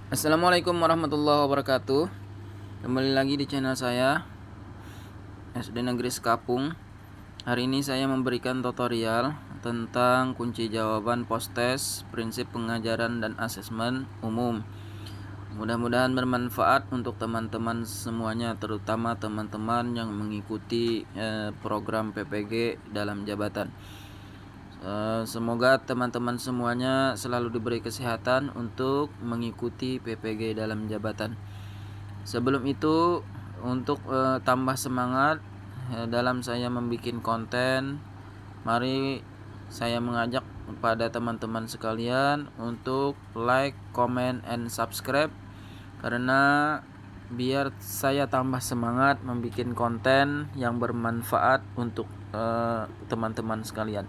Assalamualaikum warahmatullahi wabarakatuh. Kembali lagi di channel saya SD Negeri Sekapung. Hari ini saya memberikan tutorial tentang kunci jawaban post-test, prinsip pengajaran dan asesmen umum. Mudah-mudahan bermanfaat untuk teman-teman semuanya, terutama teman-teman yang mengikuti program PPG dalam jabatan. Semoga teman-teman semuanya selalu diberi kesehatan untuk mengikuti PPG dalam jabatan. Sebelum itu, untuk tambah semangat dalam saya membuat konten, mari saya mengajak kepada teman-teman sekalian untuk like, comment, and subscribe, karena biar saya tambah semangat membuat konten yang bermanfaat untuk teman-teman sekalian.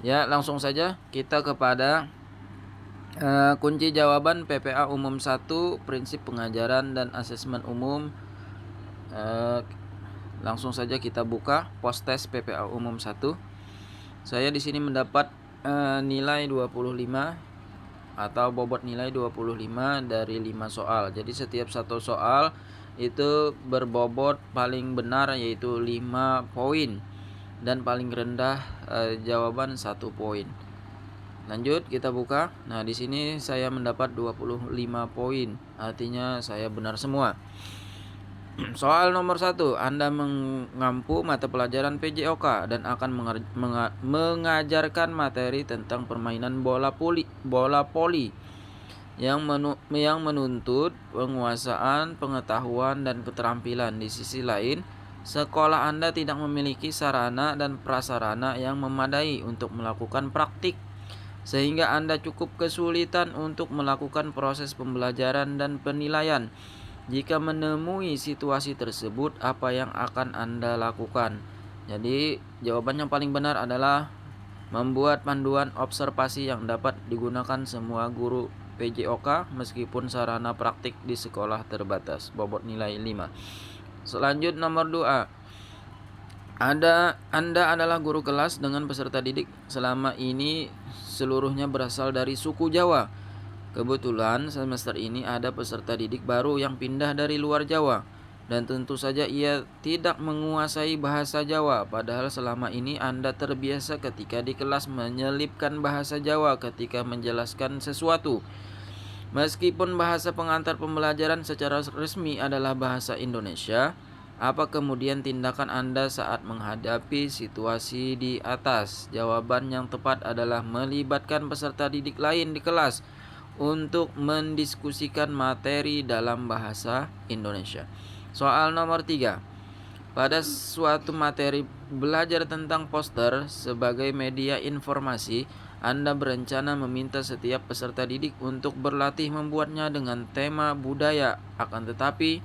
Ya, langsung saja kita kepada kunci jawaban PPA umum 1, prinsip pengajaran dan asesmen umum. Langsung saja kita buka post test PPA umum 1. Saya di sini mendapat nilai 25 atau bobot nilai 25 dari 5 soal. Jadi setiap satu soal itu berbobot paling benar yaitu 5 poin dan paling rendah jawaban 1 poin. Lanjut kita buka. Nah, di sini saya mendapat 25 poin. Artinya saya benar semua. Soal nomor 1, Anda mengampu mata pelajaran PJOK dan akan mengajarkan materi tentang permainan bola poli yang menuntut penguasaan, pengetahuan, dan keterampilan. Di sisi lain, sekolah Anda tidak memiliki sarana dan prasarana yang memadai untuk melakukan praktik, sehingga Anda cukup kesulitan untuk melakukan proses pembelajaran dan penilaian. Jika menemui situasi tersebut, apa yang akan Anda lakukan? Jadi, jawaban yang paling benar adalah membuat panduan observasi yang dapat digunakan semua guru PJOK meskipun sarana praktik di sekolah terbatas. Bobot nilai 5. Selanjutnya nomor 2. Anda adalah guru kelas dengan peserta didik selama ini seluruhnya berasal dari suku Jawa. Kebetulan semester ini ada peserta didik baru yang pindah dari luar Jawa, dan tentu saja ia tidak menguasai bahasa Jawa, padahal selama ini Anda terbiasa ketika di kelas menyelipkan bahasa Jawa ketika menjelaskan sesuatu. Meskipun bahasa pengantar pembelajaran secara resmi adalah bahasa Indonesia, apa kemudian tindakan Anda saat menghadapi situasi di atas? Jawaban yang tepat adalah melibatkan peserta didik lain di kelas untuk mendiskusikan materi dalam bahasa Indonesia. Soal nomor 3. Pada suatu materi belajar tentang poster sebagai media informasi, Anda berencana meminta setiap peserta didik untuk berlatih membuatnya dengan tema budaya. Akan tetapi,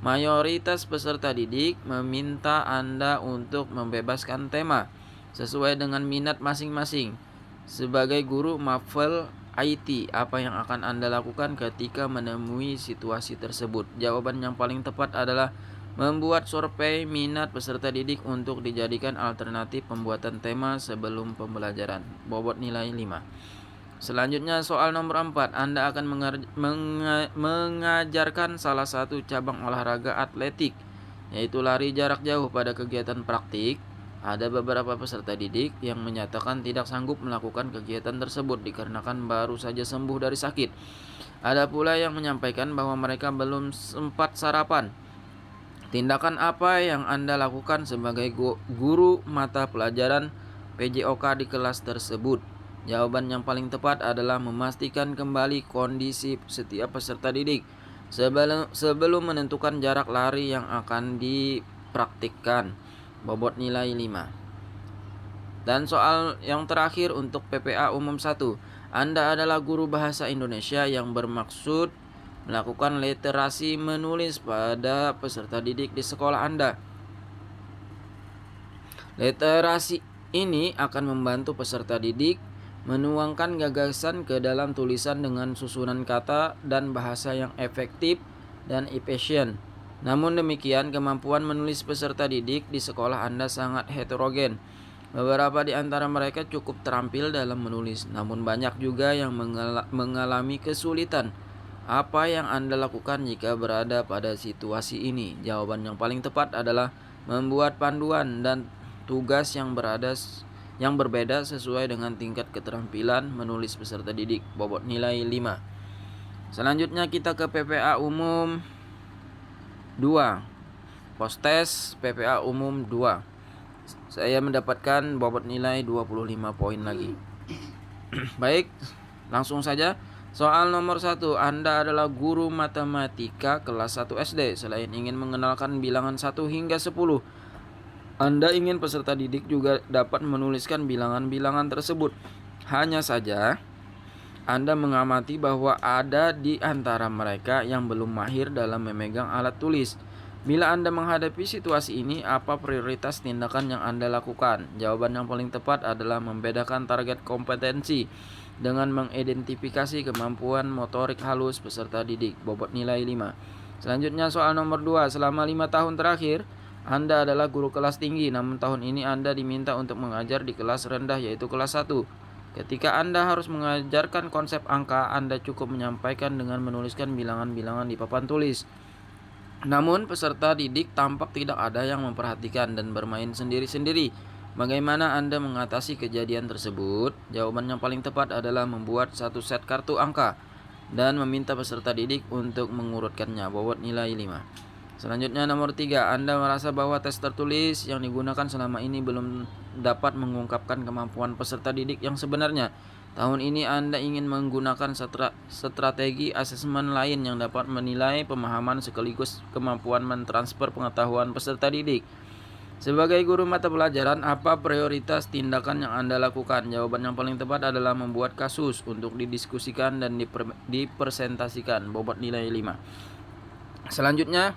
mayoritas peserta didik meminta Anda untuk membebaskan tema sesuai dengan minat masing-masing. Sebagai guru Mafel IT, apa yang akan Anda lakukan ketika menemui situasi tersebut? Jawaban yang paling tepat adalah membuat survei minat peserta didik untuk dijadikan alternatif pembuatan tema sebelum pembelajaran. Bobot nilai 5. Selanjutnya soal nomor 4. Anda akan mengajarkan salah satu cabang olahraga atletik, yaitu lari jarak jauh. Pada kegiatan praktik, ada beberapa peserta didik yang menyatakan tidak sanggup melakukan kegiatan tersebut dikarenakan baru saja sembuh dari sakit. Ada pula yang menyampaikan bahwa mereka belum sempat sarapan. Tindakan apa yang Anda lakukan sebagai guru mata pelajaran PJOK di kelas tersebut? Jawaban yang paling tepat adalah memastikan kembali kondisi setiap peserta didik sebelum menentukan jarak lari yang akan dipraktikkan. Bobot nilai 5. Dan soal yang terakhir untuk PPA umum 1. Anda adalah guru bahasa Indonesia yang bermaksud melakukan literasi menulis pada peserta didik di sekolah Anda. Literasi ini akan membantu peserta didik menuangkan gagasan ke dalam tulisan dengan susunan kata dan bahasa yang efektif dan efisien. Namun demikian, kemampuan menulis peserta didik di sekolah Anda sangat heterogen. Beberapa di antara mereka cukup terampil dalam menulis, namun banyak juga yang mengalami kesulitan. Apa yang Anda lakukan jika berada pada situasi ini? Jawaban yang paling tepat adalah membuat panduan dan tugas yang berbeda sesuai dengan tingkat keterampilan menulis peserta didik. Bobot nilai 5. Selanjutnya kita ke PPA umum 2. Postes PPA umum 2. Saya mendapatkan bobot nilai 25 poin lagi. Baik, langsung saja. Soal nomor 1, Anda adalah guru matematika kelas 1 SD. Selain ingin mengenalkan bilangan 1 hingga 10, Anda ingin peserta didik juga dapat menuliskan bilangan-bilangan tersebut. Hanya saja, Anda mengamati bahwa ada di antara mereka yang belum mahir dalam memegang alat tulis. Bila Anda menghadapi situasi ini, apa prioritas tindakan yang Anda lakukan? Jawaban yang paling tepat adalah membedakan target kompetensi dengan mengidentifikasi kemampuan motorik halus peserta didik. Bobot nilai 5. Selanjutnya soal nomor 2. Selama 5 tahun terakhir, Anda adalah guru kelas tinggi, namun tahun ini Anda diminta untuk mengajar di kelas rendah, yaitu kelas 1. Ketika Anda harus mengajarkan konsep angka, Anda cukup menyampaikan dengan menuliskan bilangan-bilangan di papan tulis. Namun peserta didik tampak tidak ada yang memperhatikan dan bermain sendiri-sendiri. Bagaimana Anda mengatasi kejadian tersebut? Jawaban yang paling tepat adalah membuat satu set kartu angka dan meminta peserta didik untuk mengurutkannya. Bobot nilai 5. Selanjutnya nomor 3, Anda merasa bahwa tes tertulis yang digunakan selama ini belum dapat mengungkapkan kemampuan peserta didik yang sebenarnya. Tahun ini Anda ingin menggunakan strategi asesmen lain yang dapat menilai pemahaman sekaligus kemampuan mentransfer pengetahuan peserta didik. Sebagai guru mata pelajaran, apa prioritas tindakan yang Anda lakukan? Jawaban yang paling tepat adalah membuat kasus untuk didiskusikan dan dipresentasikan. Bobot nilai 5. Selanjutnya,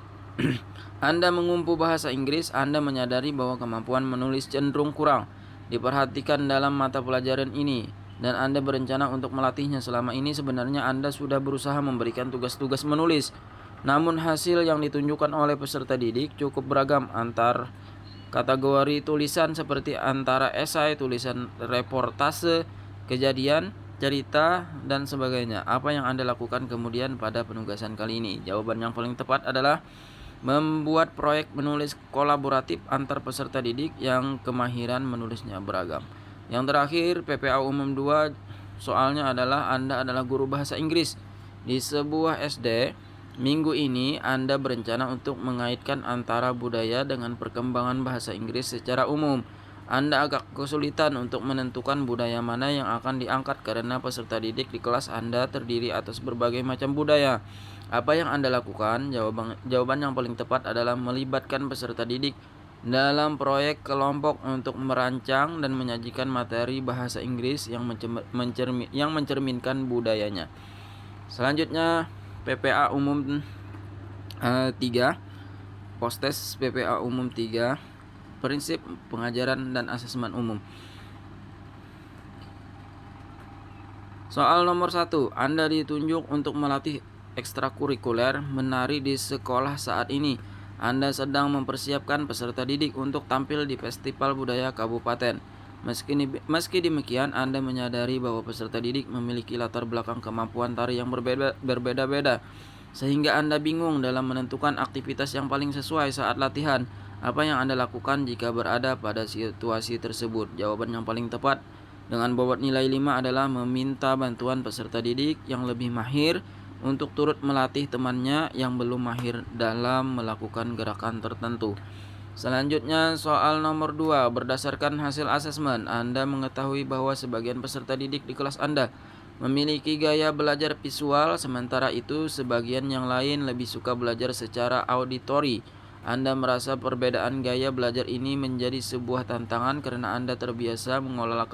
Anda mengumpu bahasa Inggris. Anda menyadari bahwa kemampuan menulis cenderung kurang diperhatikan dalam mata pelajaran ini, dan Anda berencana untuk melatihnya. Selama ini sebenarnya Anda sudah berusaha memberikan tugas-tugas menulis, namun hasil yang ditunjukkan oleh peserta didik cukup beragam antar kategori tulisan, seperti antara esai, tulisan reportase, kejadian, cerita, dan sebagainya. Apa yang Anda lakukan kemudian pada penugasan kali ini? Jawaban yang paling tepat adalah membuat proyek menulis kolaboratif antar peserta didik yang kemahiran menulisnya beragam. Yang terakhir, PPA umum 2, soalnya adalah Anda adalah guru bahasa Inggris di sebuah SD. Minggu ini Anda berencana untuk mengaitkan antara budaya dengan perkembangan bahasa Inggris secara umum. Anda agak kesulitan untuk menentukan budaya mana yang akan diangkat karena peserta didik di kelas Anda terdiri atas berbagai macam budaya. Apa yang Anda lakukan? Jawaban yang paling tepat adalah melibatkan peserta didik dalam proyek kelompok untuk merancang dan menyajikan materi bahasa Inggris yang mencerminkan budayanya. Selanjutnya PPA umum 3, Postes PPA umum 3, prinsip pengajaran dan asesmen umum. Soal nomor 1, Anda ditunjuk untuk melatih ekstrakurikuler menari di sekolah saat ini. Anda sedang mempersiapkan peserta didik untuk tampil di Festival Budaya Kabupaten. Meski demikian, Anda menyadari bahwa peserta didik memiliki latar belakang kemampuan tari yang berbeda-beda, sehingga Anda bingung dalam menentukan aktivitas yang paling sesuai saat latihan. Apa yang Anda lakukan jika berada pada situasi tersebut? Jawaban yang paling tepat dengan bobot nilai 5 adalah meminta bantuan peserta didik yang lebih mahir untuk turut melatih temannya yang belum mahir dalam melakukan gerakan tertentu. Selanjutnya soal nomor 2, berdasarkan hasil asesmen, Anda mengetahui bahwa sebagian peserta didik di kelas Anda memiliki gaya belajar visual, sementara itu sebagian yang lain lebih suka belajar secara auditori. Anda merasa perbedaan gaya belajar ini menjadi sebuah tantangan karena Anda terbiasa mengelola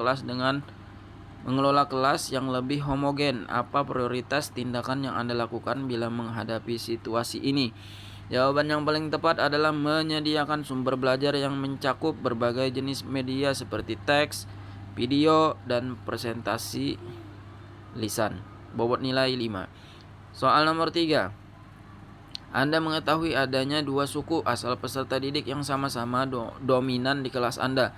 kelas yang lebih homogen. Apa prioritas tindakan yang Anda lakukan bila menghadapi situasi ini? Jawaban yang paling tepat adalah menyediakan sumber belajar yang mencakup berbagai jenis media seperti teks, video, dan presentasi lisan. Bobot nilai 5. Soal nomor 3, Anda mengetahui adanya dua suku asal peserta didik yang sama-sama dominan di kelas Anda.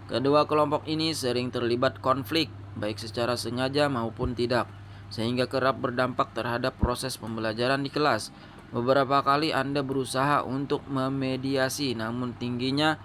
Kedua kelompok ini sering terlibat konflik, baik secara sengaja maupun tidak, sehingga kerap berdampak terhadap proses pembelajaran di kelas. Beberapa kali Anda berusaha untuk memediasi, namun tingginya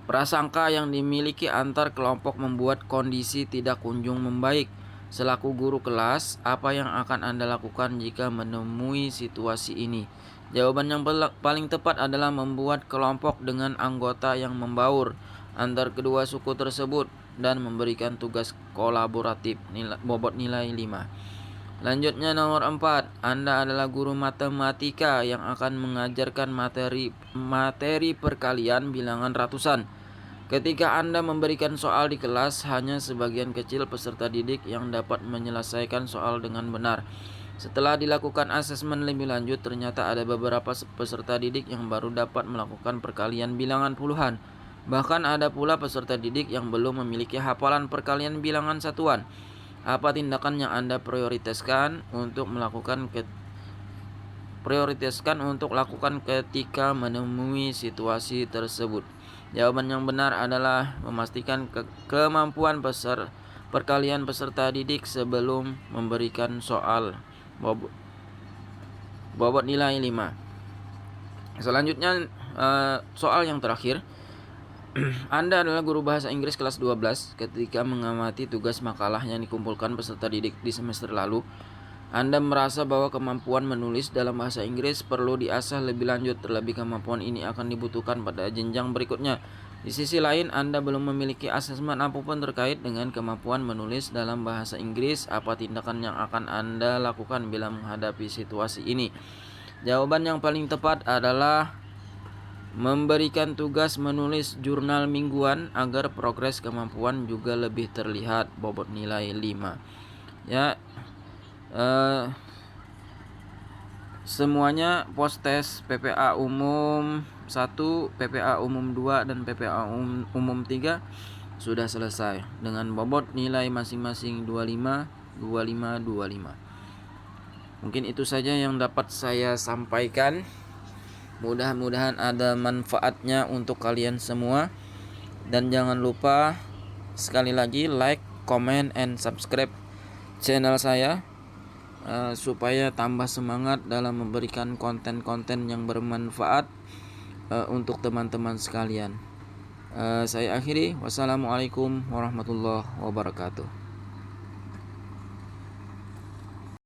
prasangka yang dimiliki antar kelompok membuat kondisi tidak kunjung membaik. Selaku guru kelas, apa yang akan Anda lakukan jika menemui situasi ini? Jawaban yang paling tepat adalah membuat kelompok dengan anggota yang membaur antar kedua suku tersebut dan memberikan tugas kolaboratif bobot nilai 5. Lanjutnya nomor 4, Anda adalah guru matematika yang akan mengajarkan materi perkalian bilangan ratusan. Ketika Anda memberikan soal di kelas, hanya sebagian kecil peserta didik yang dapat menyelesaikan soal dengan benar. Setelah dilakukan asesmen lebih lanjut, ternyata ada beberapa peserta didik yang baru dapat melakukan perkalian bilangan puluhan. Bahkan ada pula peserta didik yang belum memiliki hafalan perkalian bilangan satuan. Apa tindakan yang Anda prioritaskan untuk lakukan ketika menemui situasi tersebut? Jawaban yang benar adalah memastikan kemampuan perkalian peserta didik sebelum memberikan soal bobot nilai 5. Selanjutnya soal yang terakhir. Anda adalah guru bahasa Inggris kelas 12. Ketika mengamati tugas makalah yang dikumpulkan peserta didik di semester lalu, Anda merasa bahwa kemampuan menulis dalam bahasa Inggris perlu diasah lebih lanjut. Terlebih kemampuan ini akan dibutuhkan pada jenjang berikutnya. Di sisi lain, Anda belum memiliki asesmen apapun terkait dengan kemampuan menulis dalam bahasa Inggris. Apa tindakan yang akan Anda lakukan bila menghadapi situasi ini? Jawaban yang paling tepat adalah memberikan tugas menulis jurnal mingguan agar progres kemampuan juga lebih terlihat, bobot nilai 5. Ya, semuanya post tes PPA umum 1, PPA umum 2, dan PPA umum 3 sudah selesai dengan bobot nilai masing-masing 25, 25, 25. Mungkin itu saja yang dapat saya sampaikan. Mudah-mudahan ada manfaatnya untuk kalian semua. Dan jangan lupa sekali lagi like, comment, and subscribe channel saya supaya tambah semangat dalam memberikan konten-konten yang bermanfaat untuk teman-teman sekalian. Saya akhiri. Wassalamualaikum warahmatullahi wabarakatuh.